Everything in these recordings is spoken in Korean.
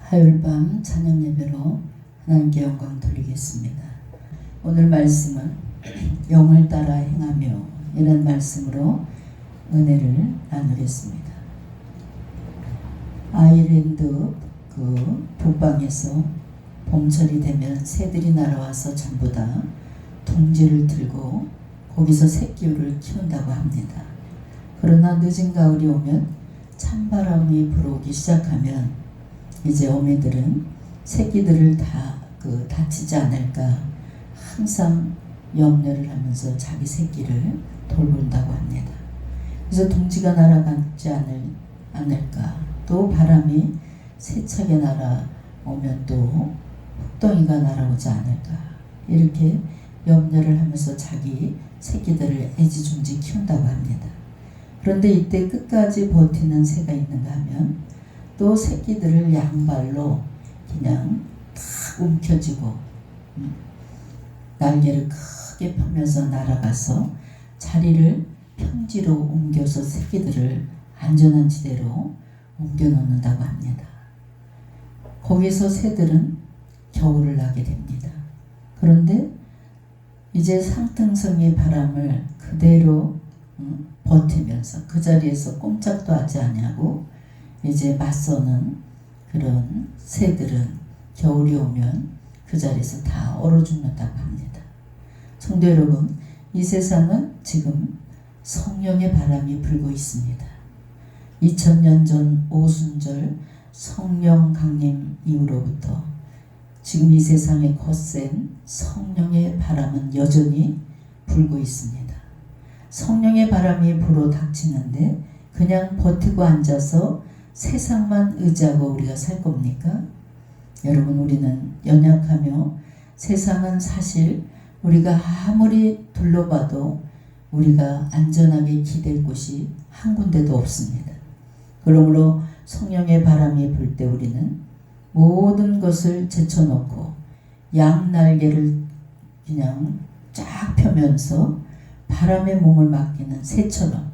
화요일 밤 찬양 예배로 하나님께 영광 돌리겠습니다. 오늘 말씀은 영을 따라 행하며 이런 말씀으로 은혜를 나누겠습니다. 아일랜드 북방에서 봄철이 되면 새들이 날아와서 전부 다 둥지를 들고 거기서 새끼를 키운다고 합니다. 그러나 늦은 가을이 오면 찬바람이 불어오기 시작하면 이제 어미들은 새끼들을 다치지 않을까 항상 염려를 하면서 자기 새끼를 돌본다고 합니다. 그래서 둥지가 날아가지 않을까, 또 바람이 세차게 날아오면 또 흙덩이가 날아오지 않을까, 이렇게 염려를 하면서 자기 새끼들을 애지중지 키운다고 합니다. 그런데 이때 끝까지 버티는 새가 있는가 하면 또 새끼들을 양발로 그냥 탁 움켜쥐고 날개를 크게 펴면서 날아가서 자리를 평지로 옮겨서 새끼들을 안전한 지대로 옮겨 놓는다고 합니다. 거기서 새들은 겨울을 나게 됩니다. 그런데 이제 상등성의 바람을 그대로 버티면서 그 자리에서 꼼짝도 하지 않냐고 이제 맞서는 그런 새들은 겨울이 오면 그 자리에서 다 얼어 죽는다고 합니다. 성도 여러분, 이 세상은 지금 성령의 바람이 불고 있습니다. 2000년 전 오순절 성령 강림 이후로부터 지금 이 세상에 거센 성령의 바람은 여전히 불고 있습니다. 성령의 바람이 불어 닥치는데 그냥 버티고 앉아서 세상만 의지하고 우리가 살 겁니까? 여러분, 우리는 연약하며 세상은 사실 우리가 아무리 둘러봐도 우리가 안전하게 기댈 곳이 한 군데도 없습니다. 그러므로 성령의 바람이 불 때 우리는 모든 것을 제쳐놓고 양날개를 그냥 쫙 펴면서 바람에 몸을 맡기는 새처럼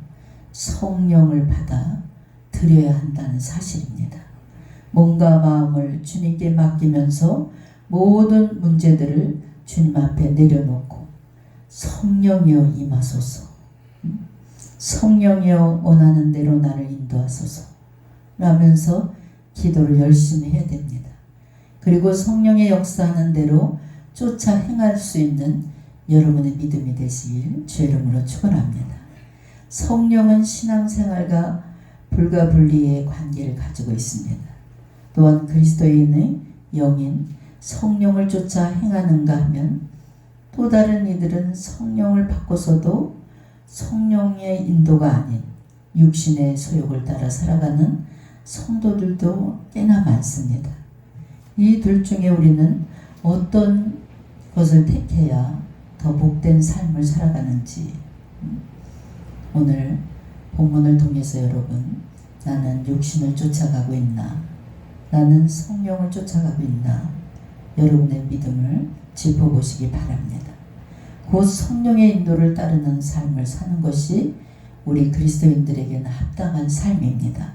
성령을 받아 드려야 한다는 사실입니다. 몸과 마음을 주님께 맡기면서 모든 문제들을 주님 앞에 내려놓고 성령이여 임하소서, 성령이여 원하는 대로 나를 인도하소서 라면서 기도를 열심히 해야 됩니다. 그리고 성령의 역사하는 대로 쫓아 행할 수 있는 여러분의 믿음이 되시길 주의 이름으로 축원합니다. 성령은 신앙생활과 불가분리의 관계를 가지고 있습니다. 또한 그리스도인의 영인 성령을 쫓아 행하는가 하면 또 다른 이들은 성령을 받고서도 성령의 인도가 아닌 육신의 소욕을 따라 살아가는 성도들도 꽤나 많습니다. 이 둘 중에 우리는 어떤 것을 택해야 더 복된 삶을 살아가는지 오늘 본문을 통해서 여러분, 나는 육신을 쫓아가고 있나, 나는 성령을 쫓아가고 있나, 여러분의 믿음을 짚어보시기 바랍니다. 곧 성령의 인도를 따르는 삶을 사는 것이 우리 그리스도인들에게는 합당한 삶입니다.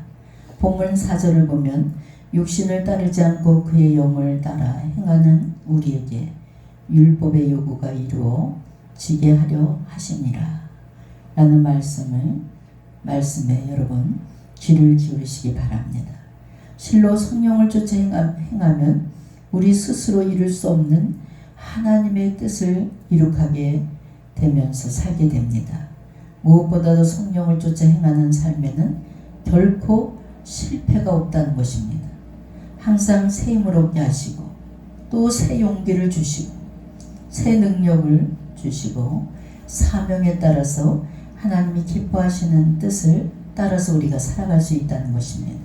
본문 4절을 보면 육신을 따르지 않고 그의 영을 따라 행하는 우리에게 율법의 요구가 이루어지게 하려 하시니라 라는 말씀에 여러분 귀를 기울이시기 바랍니다. 실로 성령을 쫓아 행하면 우리 스스로 이룰 수 없는 하나님의 뜻을 이룩하게 되면서 살게 됩니다. 무엇보다도 성령을 쫓아 행하는 삶에는 결코 실패가 없다는 것입니다. 항상 새 힘을 얻게 하시고 또 새 용기를 주시고 새 능력을 주시고 사명에 따라서 하나님이 기뻐하시는 뜻을 따라서 우리가 살아갈 수 있다는 것입니다.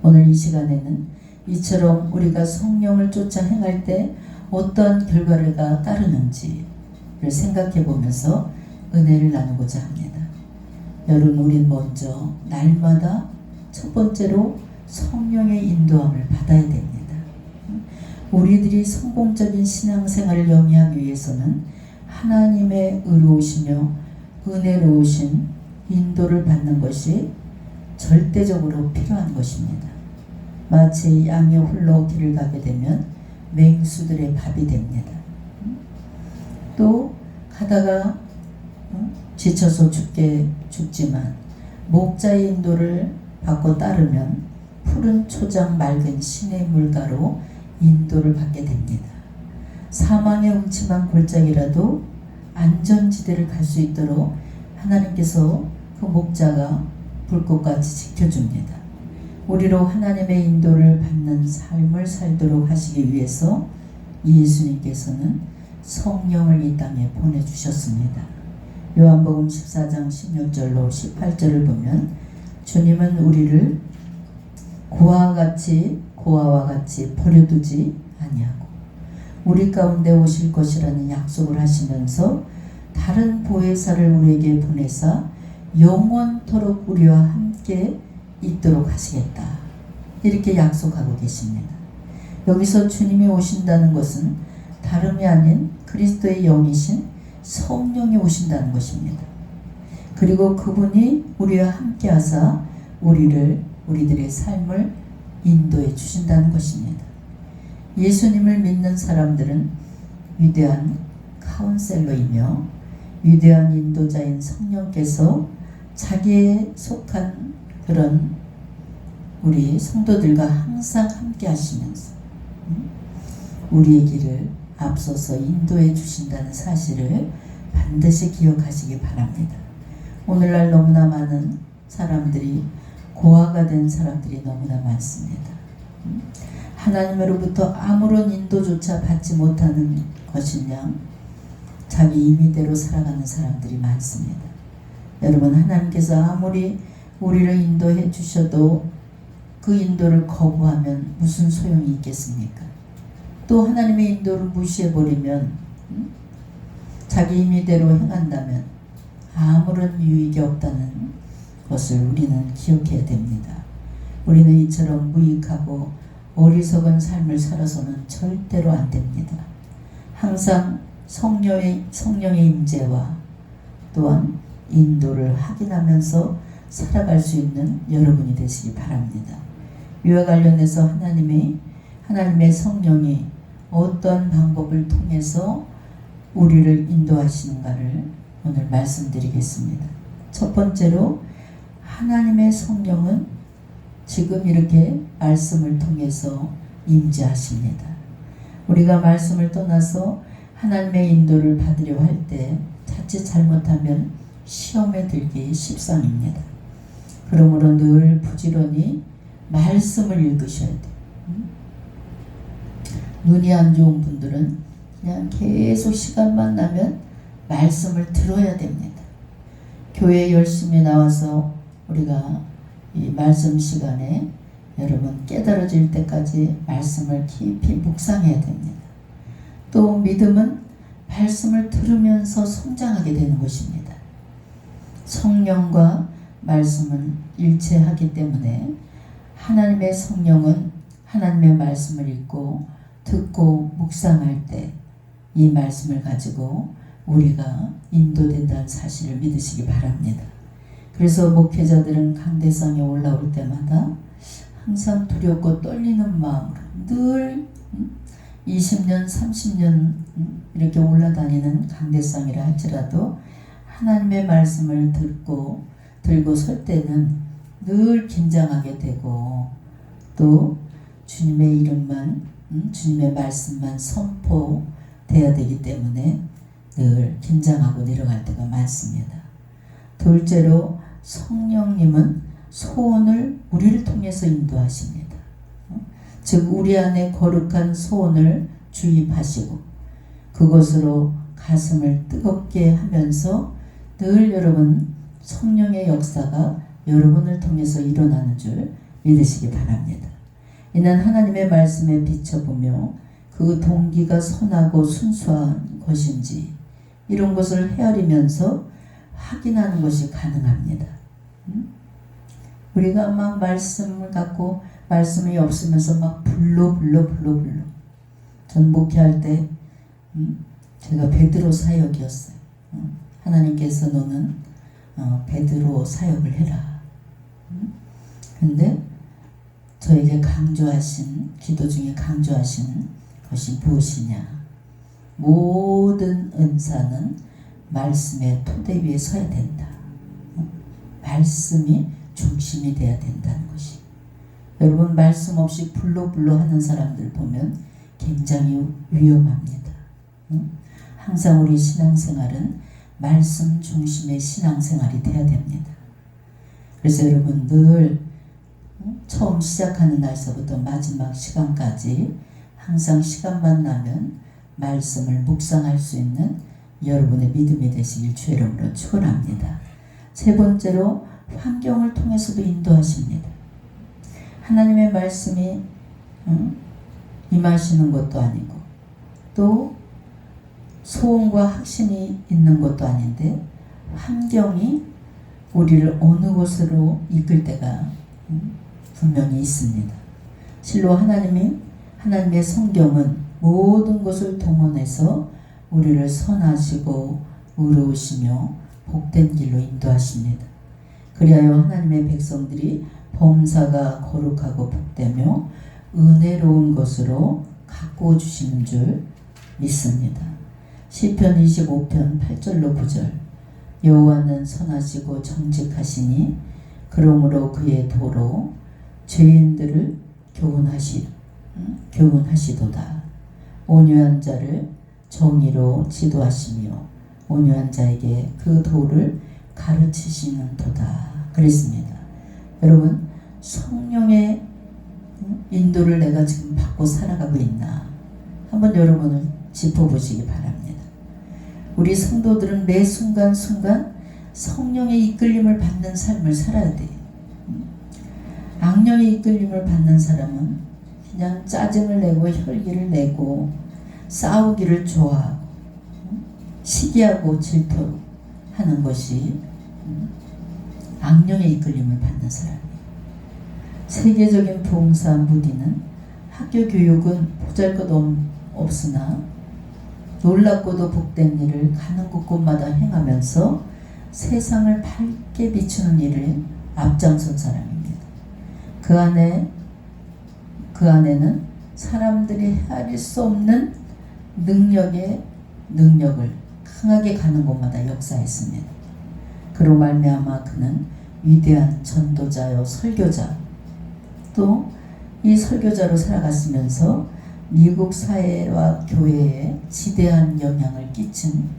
오늘 이 시간에는 이처럼 우리가 성령을 쫓아 행할 때 어떠한 결과가 따르는지를 생각해 보면서 은혜를 나누고자 합니다. 여러분, 우린 먼저 날마다 첫 번째로 성령의 인도함을 받아야 됩니다. 우리들이 성공적인 신앙생활을 영위하기 위해서는 하나님의 의로우시며 은혜로우신 인도를 받는 것이 절대적으로 필요한 것입니다. 마치 양이 홀로 길을 가게 되면 맹수들의 밥이 됩니다. 또 가다가 지쳐서 죽지만 목자의 인도를 받고 따르면 푸른 초장 맑은 시내 물가로 인도를 받게 됩니다. 사망의 음침한 골짜기라도 안전지대를 갈 수 있도록 하나님께서 그 목자가 불꽃같이 지켜줍니다. 우리로 하나님의 인도를 받는 삶을 살도록 하시기 위해서 예수님께서는 성령을 이 땅에 보내주셨습니다. 요한복음 14장 16절로 18절을 보면 주님은 우리를 고아와 같이 버려두지 아니하고 우리 가운데 오실 것이라는 약속을 하시면서 다른 보혜사를 우리에게 보내사 영원토록 우리와 함께 있도록 하시겠다. 이렇게 약속하고 계십니다. 여기서 주님이 오신다는 것은 다름이 아닌 그리스도의 영이신 성령이 오신다는 것입니다. 그리고 그분이 우리와 함께 하사 우리들의 삶을 인도해 주신다는 것입니다. 예수님을 믿는 사람들은 위대한 카운셀러이며 위대한 인도자인 성령께서 자기에 속한 그런 우리 성도들과 항상 함께 하시면서 우리의 길을 앞서서 인도해 주신다는 사실을 반드시 기억하시기 바랍니다. 오늘날 너무나 많은 사람들이 고아가 된 사람들이 너무나 많습니다. 하나님으로부터 아무런 인도조차 받지 못하는 것이냐 자기 임의대로 살아가는 사람들이 많습니다. 여러분, 하나님께서 아무리 우리를 인도해 주셔도 그 인도를 거부하면 무슨 소용이 있겠습니까? 또 하나님의 인도를 무시해버리면 자기 임의대로 행한다면 아무런 유익이 없다는 것을 우리는 기억해야 됩니다. 우리는 이처럼 무익하고 어리석은 삶을 살아서는 절대로 안 됩니다. 항상 성령의 임재와 또한 인도를 확인하면서 살아갈 수 있는 여러분이 되시기 바랍니다. 이와 관련해서 하나님의 성령이 어떤 방법을 통해서 우리를 인도하시는가를 오늘 말씀드리겠습니다. 첫 번째로 하나님의 성령은 지금 이렇게 말씀을 통해서 임재하십니다. 우리가 말씀을 떠나서 하나님의 인도를 받으려 할 때 자칫 잘못하면 시험에 들기 십상입니다. 그러므로 늘 부지런히 말씀을 읽으셔야 돼요. 눈이 안 좋은 분들은 그냥 계속 시간만 나면 말씀을 들어야 됩니다. 교회에 열심히 나와서 우리가 이 말씀 시간에 여러분 깨달아질 때까지 말씀을 깊이 묵상해야 됩니다. 또 믿음은 말씀을 들으면서 성장하게 되는 것입니다. 성령과 말씀은 일체하기 때문에 하나님의 성령은 하나님의 말씀을 읽고 듣고 묵상할 때 이 말씀을 가지고 우리가 인도된다는 사실을 믿으시기 바랍니다. 그래서 목회자들은 강대상에 올라올 때마다 항상 두렵고 떨리는 마음으로 늘 20년, 30년 이렇게 올라다니는 강대상이라 할지라도 하나님의 말씀을 들고 설 때는 늘 긴장하게 되고 또 주님의 이름만, 주님의 말씀만 선포돼야 되기 때문에 늘 긴장하고 내려갈 때가 많습니다. 둘째로 성령님은 소원을 우리를 통해서 인도하십니다. 즉 우리 안에 거룩한 소원을 주입하시고 그것으로 가슴을 뜨겁게 하면서 늘 여러분 성령의 역사가 여러분을 통해서 일어나는 줄 믿으시기 바랍니다. 이는 하나님의 말씀에 비춰보며 그 동기가 선하고 순수한 것인지 이런 것을 헤아리면서 확인하는 것이 가능합니다. 우리가 막 말씀을 갖고 말씀이 없으면서 막 불러 전 목회할 때 제가 베드로 사역이었어요. 하나님께서 너는 베드로 사역을 해라. 근데 저에게 강조하신 기도 중에 강조하신 것이 무엇이냐? 모든 은사는 말씀의 토대 위에 서야 된다. 말씀이 중심이 돼야 된다는 것이. 여러분, 말씀 없이 불로불로 하는 사람들 보면 굉장히 위험합니다. 항상 우리 신앙생활은 말씀 중심의 신앙생활이 돼야 됩니다. 그래서 여러분, 늘 처음 시작하는 날서부터 마지막 시간까지 항상 시간만 나면 말씀을 묵상할 수 있는 여러분의 믿음이 되시길 주의 이름으로 축원합니다. 세 번째로 환경을 통해서도 인도하십니다. 하나님의 말씀이 임하시는 것도 아니고 또 소원과 확신이 있는 것도 아닌데 환경이 우리를 어느 곳으로 이끌 때가 분명히 있습니다. 실로 하나님의 성경은 모든 것을 동원해서 우리를 선하시고 의로우시며 복된 길로 인도하십니다. 그리하여 하나님의 백성들이 범사가 거룩하고 복되며 은혜로운 것으로 가꾸어 주시는 줄 믿습니다. 시편 25편 8절로 9절 여호와는 선하시고 정직하시니 그러므로 그의 도로 죄인들을 교훈하시도다. 온유한 자를 정의로 지도하시며 온유한 자에게 그 도를 가르치시는도다. 그랬습니다. 여러분, 성령의 인도를 내가 지금 받고 살아가고 있나? 한번 여러분을 짚어보시기 바랍니다. 우리 성도들은 매 순간순간 성령의 이끌림을 받는 삶을 살아야 돼요. 악령의 이끌림을 받는 사람은 그냥 짜증을 내고 혈기를 내고 싸우기를 좋아하고 시기하고 질투하는 것이 악령의 이끌림을 받는 사람이에요. 세계적인 부흥사 무디는 학교 교육은 보잘것없으나 놀랍고도 복된 일을 가는 곳곳마다 행하면서 세상을 밝게 비추는 일을 앞장선 사람입니다. 그 안에는 사람들이 헤아릴 수 없는 능력을 강하게 가는 곳마다 역사했습니다. 그로 말미암아 그는 위대한 전도자요 설교자, 또 이 설교자로 살아갔으면서 미국 사회와 교회에 지대한 영향을 끼친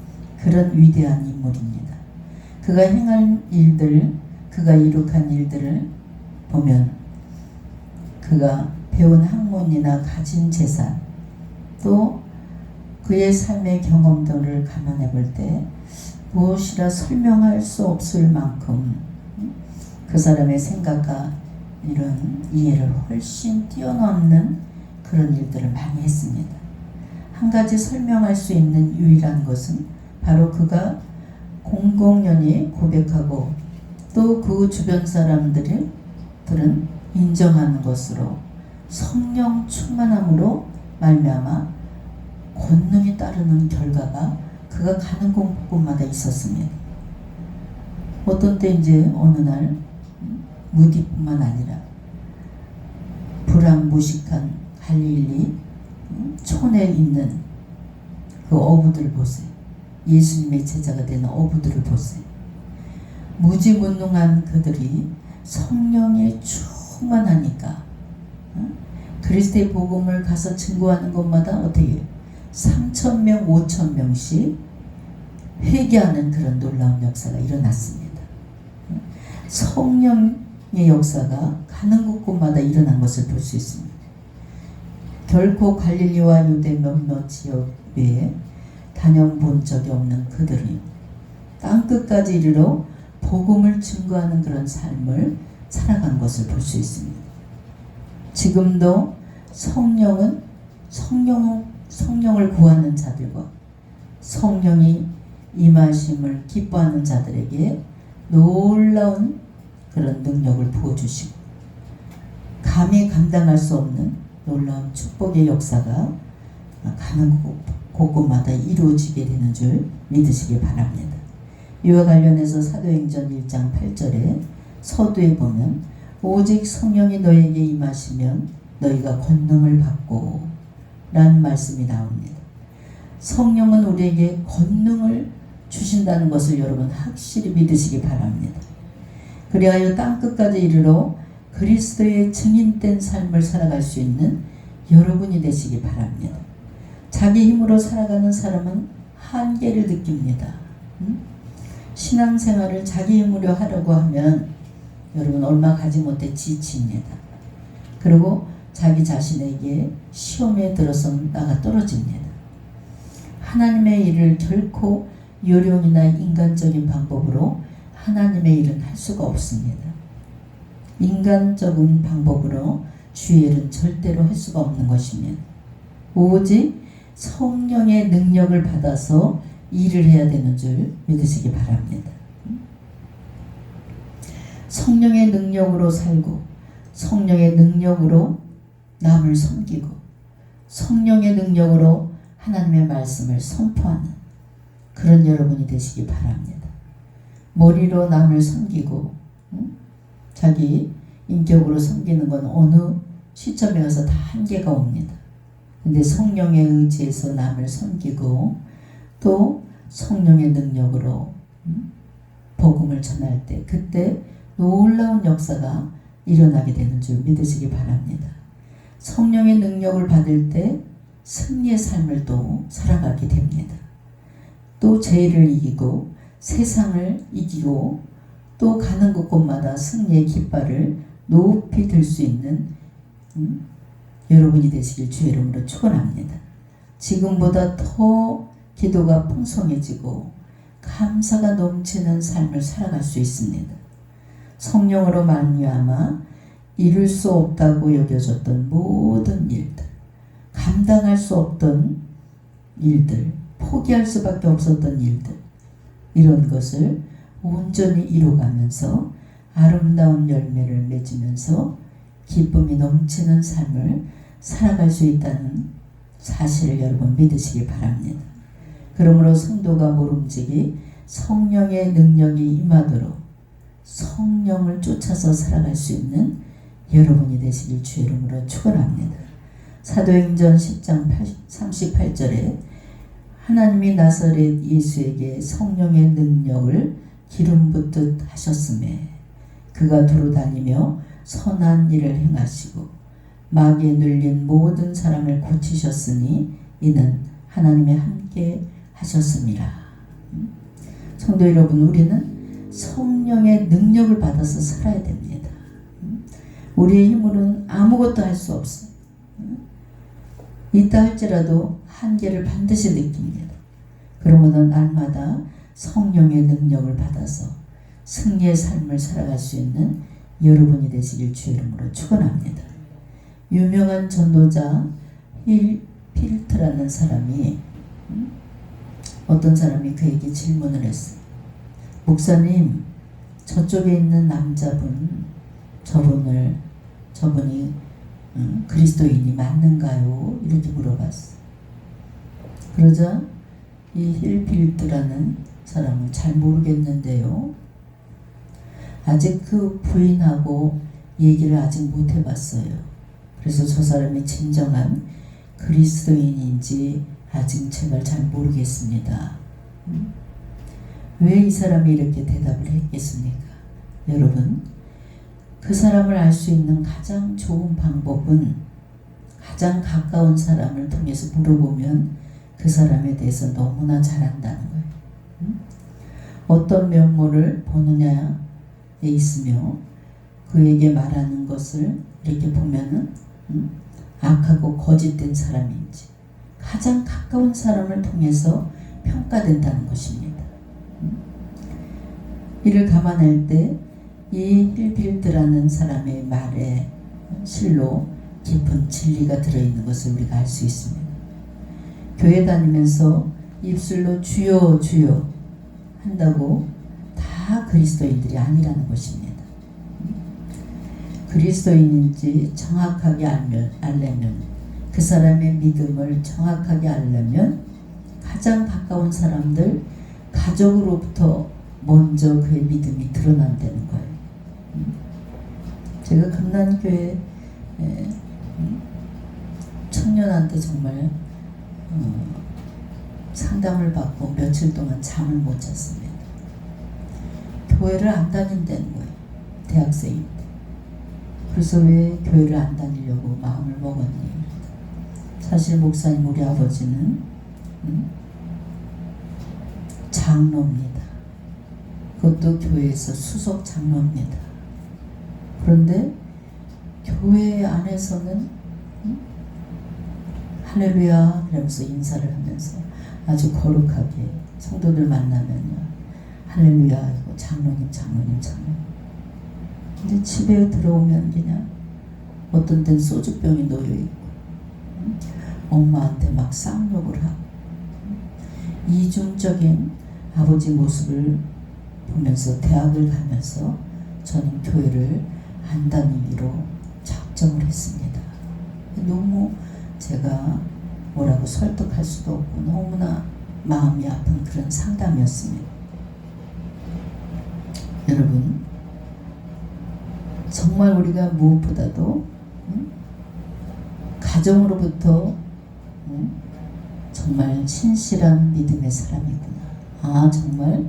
그런 위대한 인물입니다. 그가 행한 일들, 그가 이룩한 일들을 보면 그가 배운 학문이나 가진 재산, 또 그의 삶의 경험들을 감안해 볼 때 무엇이라 설명할 수 없을 만큼 그 사람의 생각과 이런 이해를 훨씬 뛰어넘는 그런 일들을 많이 했습니다. 한 가지 설명할 수 있는 유일한 것은 바로 그가 공공연히 고백하고 또 그 주변 사람들은 인정하는 것으로 성령 충만함으로 말미암아 권능이 따르는 결과가 그가 가는 곳곳마다 있었습니다. 어떤 때 이제 어느 날 무디뿐만 아니라 불황무식한 갈릴리 촌에 있는 그 어부들 보세요. 예수님의 제자가 되는 어부들을 보세요. 무지문능한 그들이 성령에 충만하니까 그리스도의 복음을 가서 증거하는 것마다 어떻게 3,000명, 5,000명씩 회개하는 그런 놀라운 역사가 일어났습니다. 성령의 역사가 가는 곳곳마다 일어난 것을 볼 수 있습니다. 결코 갈릴리와 유대 몇몇 지역 외에 다녀본 적이 없는 그들이 땅끝까지 이르러 복음을 증거하는 그런 삶을 살아간 것을 볼 수 있습니다. 지금도 성령을 구하는 자들과 성령이 임하심을 기뻐하는 자들에게 놀라운 그런 능력을 부어주시고 감히 감당할 수 없는 놀라운 축복의 역사가 가는 곳곳마다 이루어지게 되는 줄 믿으시기 바랍니다. 이와 관련해서 사도행전 1장 8절에 서두에 보면 오직 성령이 너에게 임하시면 너희가 권능을 받고 라는 말씀이 나옵니다. 성령은 우리에게 권능을 주신다는 것을 여러분 확실히 믿으시기 바랍니다. 그리하여 땅끝까지 이르러 그리스도의 증인된 삶을 살아갈 수 있는 여러분이 되시기 바랍니다. 자기 힘으로 살아가는 사람은 한계를 느낍니다. 신앙생활을 자기 힘으로 하려고 하면 여러분 얼마 가지 못해 지칩니다. 그리고 자기 자신에게 시험에 들어서 나가 떨어집니다. 하나님의 일을 결코 요령이나 인간적인 방법으로 하나님의 일은 할 수가 없습니다. 인간적인 방법으로 주의 일은 절대로 할 수가 없는 것입니다. 오직 성령의 능력을 받아서 일을 해야 되는 줄 믿으시기 바랍니다. 성령의 능력으로 살고 성령의 능력으로 남을 섬기고 성령의 능력으로 하나님의 말씀을 선포하는 그런 여러분이 되시기 바랍니다. 머리로 남을 섬기고 자기 인격으로 섬기는 건 어느 시점에 가서 다 한계가 옵니다. 근데 성령의 의지에서 남을 섬기고 또 성령의 능력으로 복음을 전할 때 그때 놀라운 역사가 일어나게 되는 줄 믿으시기 바랍니다. 성령의 능력을 받을 때 승리의 삶을 또 살아가게 됩니다. 또 죄를 이기고 세상을 이기고 또 가는 곳곳마다 승리의 깃발을 높이 들 수 있는 여러분이 되시길 주의 이름으로 축원합니다. 지금보다 더 기도가 풍성해지고 감사가 넘치는 삶을 살아갈 수 있습니다. 성령으로 말미암아 이룰 수 없다고 여겨졌던 모든 일들, 감당할 수 없던 일들, 포기할 수밖에 없었던 일들, 이런 것을 온전히 이루어가면서 아름다운 열매를 맺으면서 기쁨이 넘치는 삶을 살아갈 수 있다는 사실을 여러분 믿으시기 바랍니다. 그러므로 성도가 모름지기 성령의 능력이 임하도록 성령을 쫓아서 살아갈 수 있는 여러분이 되시길 주의 이름으로 축원합니다. 사도행전 10장 38절에 하나님이 나사렛 예수에게 성령의 능력을 기름 붓듯 하셨음에 그가 두루 다니며 선한 일을 행하시고 마귀에 눌린 모든 사람을 고치셨으니 이는 하나님의 함께 하셨음이라. 성도 여러분, 우리는 성령의 능력을 받아서 살아야 됩니다. 우리의 힘으로는 아무것도 할 수 없어요. 있다 할지라도 한계를 반드시 느낍니다. 그러므로 날마다 성령의 능력을 받아서 승리의 삶을 살아갈 수 있는 여러분이 되시길 주의 이름으로 축원합니다. 유명한 전도자 필트라는 사람이 어떤 사람이 그에게 질문을 했어요. 목사님, 저쪽에 있는 남자분, 저분이 그리스도인이 맞는가요? 이렇게 물어봤어요. 그러자 이 힐필드라는 사람은 잘 모르겠는데요. 아직 그 부인하고 얘기를 아직 못 해봤어요. 그래서 저 사람이 진정한 그리스도인인지 아직 제가 잘 모르겠습니다. 왜 이 사람이 이렇게 대답을 했겠습니까? 여러분, 그 사람을 알 수 있는 가장 좋은 방법은 가장 가까운 사람을 통해서 물어보면 그 사람에 대해서 너무나 잘 안다는 거예요. 어떤 면모를 보느냐에 있으며 그에게 말하는 것을 이렇게 보면은 악하고 거짓된 사람인지 가장 가까운 사람을 통해서 평가된다는 것입니다. 이를 감안할 때 이 힐빌드라는 사람의 말에 실로 깊은 진리가 들어있는 것을 우리가 알 수 있습니다. 교회 다니면서 입술로 주여 주여 한다고 다 그리스도인들이 아니라는 것입니다. 그리스도인인지 정확하게 알려면 그 사람의 믿음을 정확하게 알려면 가장 가까운 사람들, 가족으로부터 먼저 그의 믿음이 드러난다는 거예요. 제가 금난교회 청년한테 정말 상담을 받고 며칠 동안 잠을 못 잤습니다. 교회를 안 다닌다는 거예요. 대학생인데. 그래서 왜 교회를 안 다니려고 마음을 먹었니? 사실 목사님 우리 아버지는 장로입니다. 그것도 교회에서 수석 장로입니다. 그런데 교회 안에서는 할렐루야 그러면서 인사를 하면서 아주 거룩하게 성도들 만나면요 할렐루야 하고 장로님 근데 집에 들어오면 그냥 어떤 땐 소주병이 놓여있고 엄마한테 막 쌍욕을 하고 이중적인 아버지 모습을 보면서 대학을 가면서 저는 교회를 안 다니기로 작정을 했습니다. 너무 제가 뭐라고 설득할 수도 없고 너무나 마음이 아픈 그런 상담이었습니다. 여러분 정말 우리가 무엇보다도 가정으로부터 정말 신실한 믿음의 사람이구나. 아 정말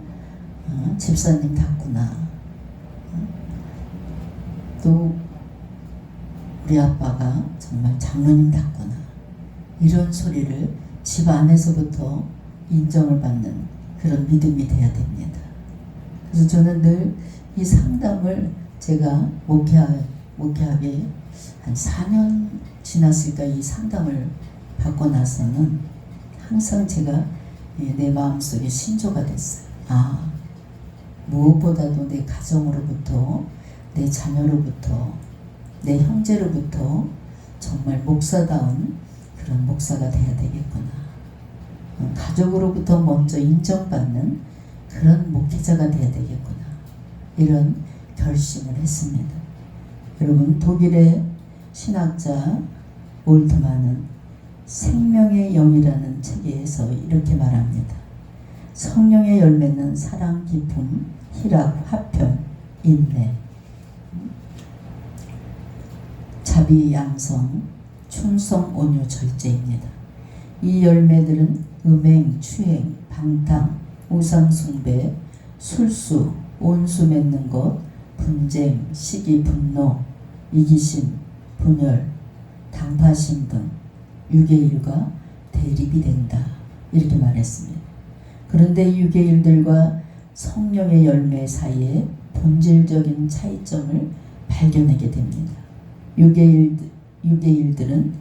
집사님 닮구나. 또 우리 아빠가 정말 장로님 닮구나. 이런 소리를 집 안에서부터 인정을 받는 그런 믿음이 돼야 됩니다. 그래서 저는 늘 이 상담을 제가 목회하게 한 4년 지났을까 이 상담을 받고 나서는 항상 제가 내 마음속에 신조가 됐어요. 아 무엇보다도 내 가정으로부터 내 자녀로부터 내 형제로부터 정말 목사다운 그런 목사가 돼야 되겠구나. 가족으로부터 먼저 인정받는 그런 목회자가 돼야 되겠구나. 이런 결심을 했습니다. 여러분 독일의 신학자 올트만은 생명의 영이라는 책에서 이렇게 말합니다. 성령의 열매는 사랑, 기쁨, 희락, 화평, 인내, 자비, 양성, 충성, 온유, 절제입니다. 이 열매들은 음행, 추행, 방탕, 우상숭배, 술수, 온수 맺는 것, 분쟁, 시기, 분노, 이기심, 분열, 당파심 등 육의 일과 대립이 된다. 이렇게 말했습니다. 그런데 육의 일들과 성령의 열매 사이에 본질적인 차이점을 발견하게 됩니다. 육의 일들은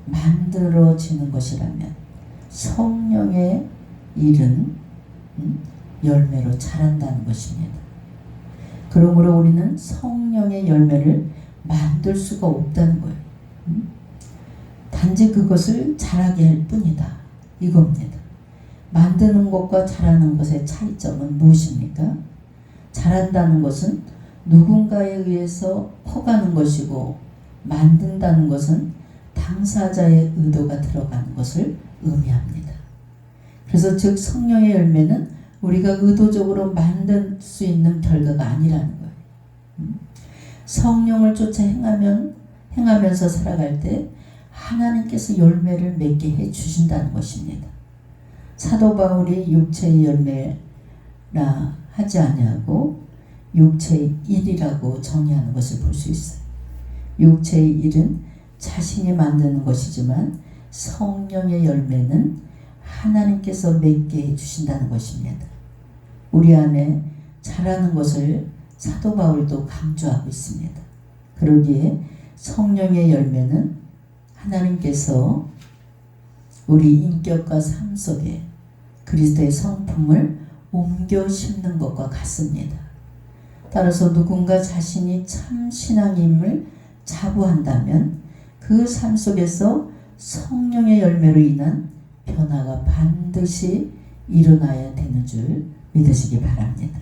만들어지는 것이라면 성령의 일은 열매로 자란다는 것입니다. 그러므로 우리는 성령의 열매를 만들 수가 없다는 거예요. 단지 그것을 자라게 할 뿐이다. 이겁니다. 만드는 것과 자라는 것의 차이점은 무엇입니까? 자란다는 것은 누군가에 의해서 커가는 것이고 만든다는 것은 당사자의 의도가 들어가는 것을 의미합니다. 그래서 즉 성령의 열매는 우리가 의도적으로 만들 수 있는 결과가 아니라는 거예요. 성령을 쫓아 행하면서 살아갈 때 하나님께서 열매를 맺게 해 주신다는 것입니다. 사도 바울이 육체의 열매라 하지 아니하고 육체의 일이라고 정의하는 것을 볼 수 있어요. 육체의 일은 자신이 만드는 것이지만 성령의 열매는 하나님께서 맺게 해주신다는 것입니다. 우리 안에 자라는 것을 사도 바울도 강조하고 있습니다. 그러기에 성령의 열매는 하나님께서 우리 인격과 삶 속에 그리스도의 성품을 옮겨 심는 것과 같습니다. 따라서 누군가 자신이 참 신앙임을 자부한다면 그 삶 속에서 성령의 열매로 인한 변화가 반드시 일어나야 되는 줄 믿으시기 바랍니다.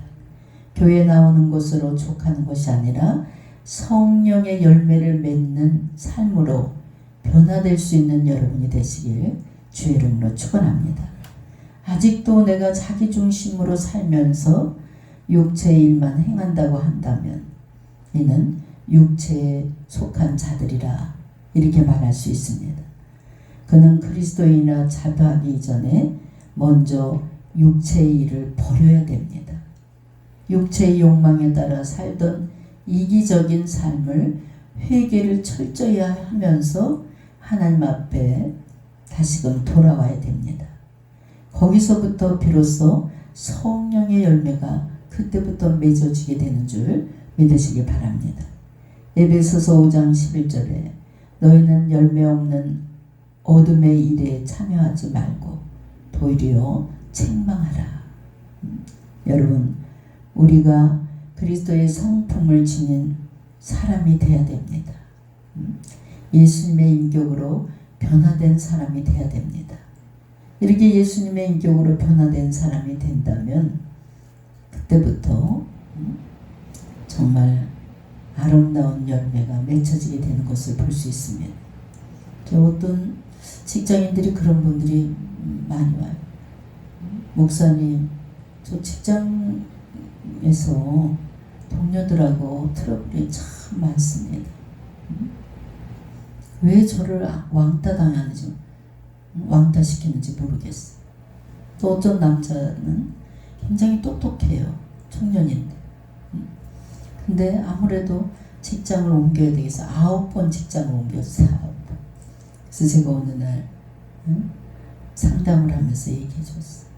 교회에 나오는 것으로 족하는 것이 아니라 성령의 열매를 맺는 삶으로 변화될 수 있는 여러분이 되시길 주의 이름으로 축원합니다. 아직도 내가 자기 중심으로 살면서 육체의 일만 행한다고 한다면 이는 육체에 속한 자들이라 이렇게 말할 수 있습니다. 그는 그리스도인이라 자부하기 이전에 먼저 육체의 일을 버려야 됩니다. 육체의 욕망에 따라 살던 이기적인 삶을 회개를 철저히 하면서 하나님 앞에 다시금 돌아와야 됩니다. 거기서부터 비로소 성령의 열매가 그때부터 맺어지게 되는 줄 믿으시기 바랍니다. 에베소서 5장 11절에 너희는 열매 없는 어둠의 일에 참여하지 말고 도리어 책망하라. 여러분, 우리가 그리스도의 성품을 지닌 사람이 되어야 됩니다. 예수님의 인격으로 변화된 사람이 되어야 됩니다. 이렇게 예수님의 인격으로 변화된 사람이 된다면 그때부터 정말 아름다운 열매가 맺혀지게 되는 것을 볼 수 있습니다. 어떤 직장인들이 그런 분들이 많이 와요. 목사님, 저 직장에서 동료들하고 트러블이 참 많습니다. 왜 저를 왕따 당하는지, 왕따 시키는지 모르겠어요. 또 어떤 남자는 굉장히 똑똑해요. 청년인데. 근데 아무래도 직장을 옮겨야 되겠어. 9번 직장을 옮겼어요. 그래서 제가 어느 날 상담을 하면서 얘기해 줬어요.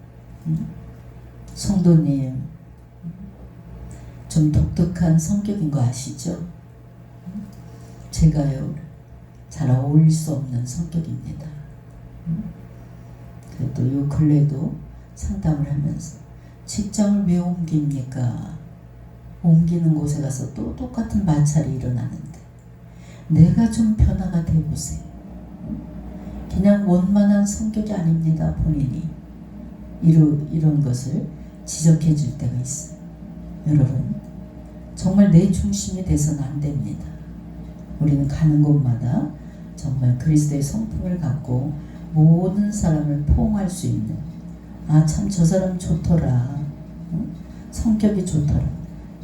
성도님, 좀 독특한 성격인 거 아시죠? 제가요, 잘 어울릴 수 없는 성격입니다. 그래도 요 근래도 상담을 하면서 직장을 왜 옮깁니까? 옮기는 곳에 가서 또 똑같은 마찰이 일어나는데 내가 좀 변화가 되보세요. 그냥 원만한 성격이 아닙니다. 본인이 이런 것을 지적해 줄 때가 있어요. 여러분, 정말 내 중심이 돼서는 안 됩니다. 우리는 가는 곳마다 정말 그리스도의 성품을 갖고 모든 사람을 포용할 수 있는, 아, 참 저 사람 좋더라, 성격이 좋더라,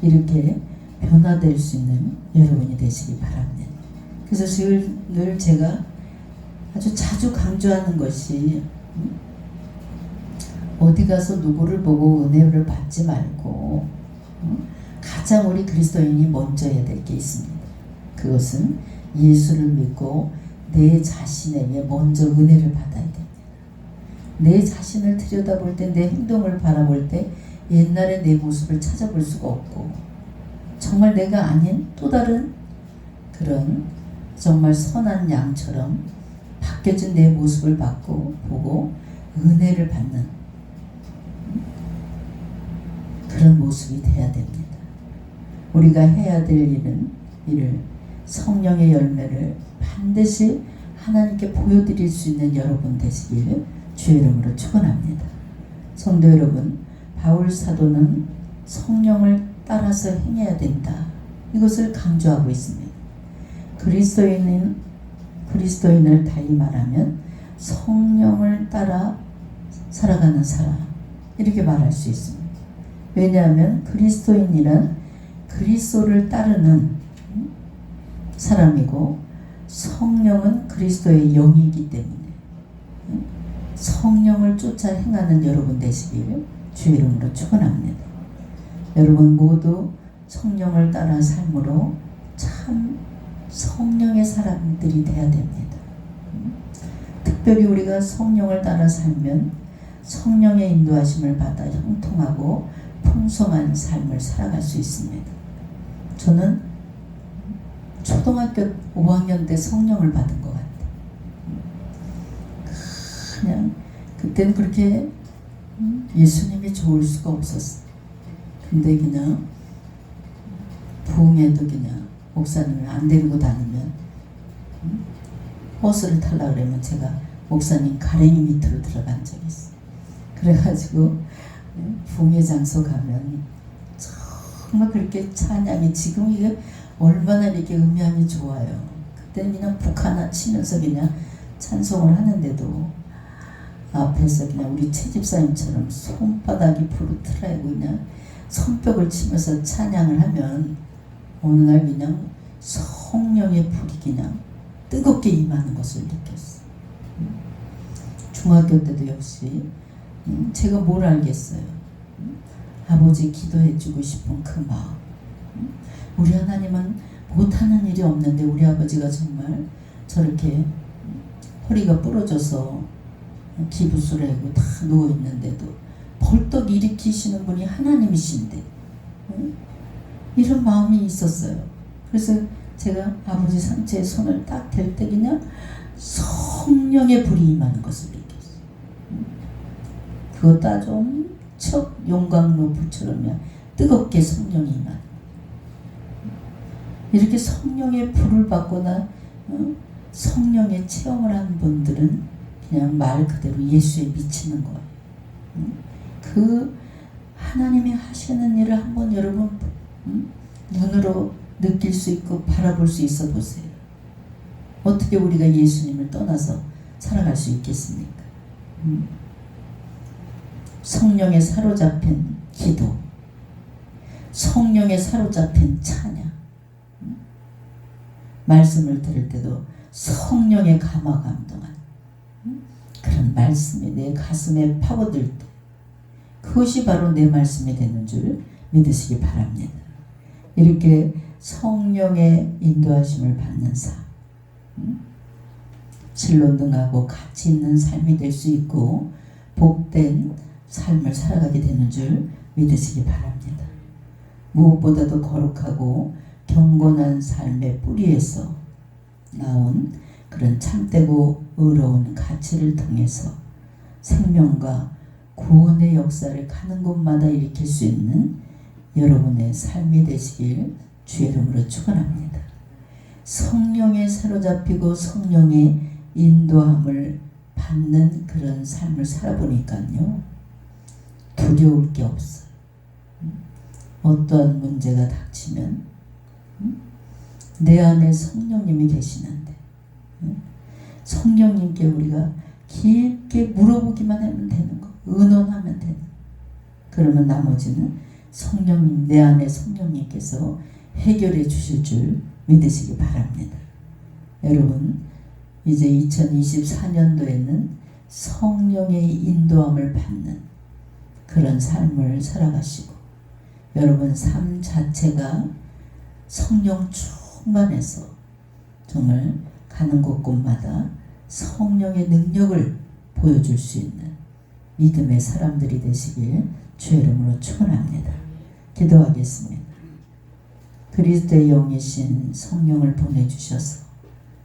이렇게 변화될 수 있는 여러분이 되시기 바랍니다. 그래서 늘 제가 아주 자주 강조하는 것이 어디 가서 누구를 보고 은혜를 받지 말고 가장 우리 그리스도인이 먼저 해야 될 게 있습니다. 그것은 예수를 믿고 내 자신에게 먼저 은혜를 받아야 됩니다. 내 자신을 들여다볼 때, 내 행동을 바라볼 때 옛날의 내 모습을 찾아볼 수가 없고 정말 내가 아닌 또 다른 그런 정말 선한 양처럼 바뀌어진 내 모습을 보고 은혜를 받는 그런 모습이 돼야 됩니다. 우리가 해야 될 일을 성령의 열매를 반드시 하나님께 보여드릴 수 있는 여러분 되시기를 주의 이름으로 축원합니다. 성도 여러분, 바울 사도는 성령을 따라서 행해야 된다, 이것을 강조하고 있습니다. 그리스도인을 달리 말하면 성령을 따라 살아가는 사람, 이렇게 말할 수 있습니다. 왜냐하면 그리스도인이란 그리스도를 따르는 사람이고 성령은 그리스도의 영이기 때문에 성령을 쫓아 행하는 여러분 되시기를 주의 이름으로 축원합니다. 여러분 모두 성령을 따라 삶으로 참 성령의 사람들이 되어야 됩니다. 특별히 우리가 성령을 따라 살면 성령의 인도하심을 받아 형통하고 풍성한 삶을 살아갈 수 있습니다. 저는 초등학교 5학년 때 성령을 받은 것 같아요. 그냥 그때는 그렇게 예수님이 좋을 수가 없었어요. 근데 그냥 부흥회도 그냥 목사님을 안 데리고 다니면 버스를 타려고 그러면 제가 목사님 가랭이 밑으로 들어간 적이 있어요. 그래가지고 부흥회 장소 가면 정말 그렇게 찬양이, 지금 이게 얼마나 이렇게 음향이 좋아요. 그때는 그냥 북 하나 치면서 그냥 찬송을 하는데도 앞에서 그냥 우리 최집사님처럼 손바닥이 부르트라고 그냥 손뼉을 치면서 찬양을 하면 어느 날 그냥 성령의 불이 그냥 뜨겁게 임하는 것을 느꼈어요. 중학교 때도 역시 제가 뭘 알겠어요. 아버지 기도해주고 싶은 그 마음. 우리 하나님은 못하는 일이 없는데 우리 아버지가 정말 저렇게 허리가 부러져서 기부스레고 다 누워있는데도 벌떡 일으키시는 분이 하나님이신데 이런 마음이 있었어요. 그래서 제가 아버지 상체에 손을 딱 댈 때 그냥 성령의 불이 임하는 것을 느꼈어요. 그것도 아주 엄청 용광로 불처럼 그냥 뜨겁게 성령이 임하는. 이렇게 성령의 불을 받거나 성령의 체험을 한 분들은 그냥 말 그대로 예수에 미치는 거예요. 그 하나님이 하시는 일을 한번 여러분 눈으로 느낄 수 있고 바라볼 수 있어 보세요. 어떻게 우리가 예수님을 떠나서 살아갈 수 있겠습니까? 성령에 사로잡힌 기도, 성령에 사로잡힌 찬양, 말씀을 들을 때도 성령의 감화감동한 그런 말씀이 내 가슴에 파고들 때 그것이 바로 내 말씀이 되는 줄 믿으시기 바랍니다. 이렇게 성령의 인도하심을 받는 삶, 실로 능하고 가치 있는 삶이 될 수 있고 복된 삶을 살아가게 되는 줄 믿으시기 바랍니다. 무엇보다도 거룩하고 경건한 삶의 뿌리에서 나온 그런 참되고 의로운 가치를 통해서 생명과 구원의 역사를 가는 곳마다 일으킬 수 있는 여러분의 삶이 되시길 주의 이름으로 축원합니다. 성령에 사로잡히고 성령의 인도함을 받는 그런 삶을 살아보니까요, 두려울 게 없어요. 어떠한 문제가 닥치면 내 안에 성령님이 계시는데 성령님께 우리가 깊게 물어보기만 하면 되는 거, 의논하면 되는 거. 그러면 나머지는 성령님, 내 안에 성령님께서 해결해 주실 줄 믿으시기 바랍니다. 여러분, 이제 2024년도에는 성령의 인도함을 받는 그런 삶을 살아가시고 여러분 삶 자체가 성령 충만해서 정말 가는 곳곳마다 성령의 능력을 보여줄 수 있는 믿음의 사람들이 되시길 주의 이름으로 축원합니다. 기도하겠습니다. 그리스도의 영이신 성령을 보내주셔서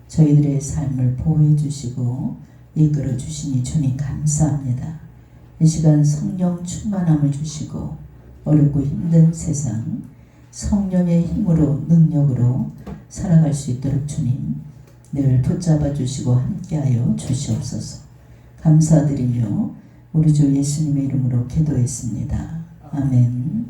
저희들의 삶을 보호해 주시고 이끌어 주시니 주님 감사합니다. 이 시간 성령 충만함을 주시고 어렵고 힘든 세상 성령의 힘으로 능력으로 살아갈 수 있도록 주님 늘 붙잡아 주시고 함께하여 주시옵소서. 감사드리며 우리 주 예수님의 이름으로 기도했습니다. 아멘.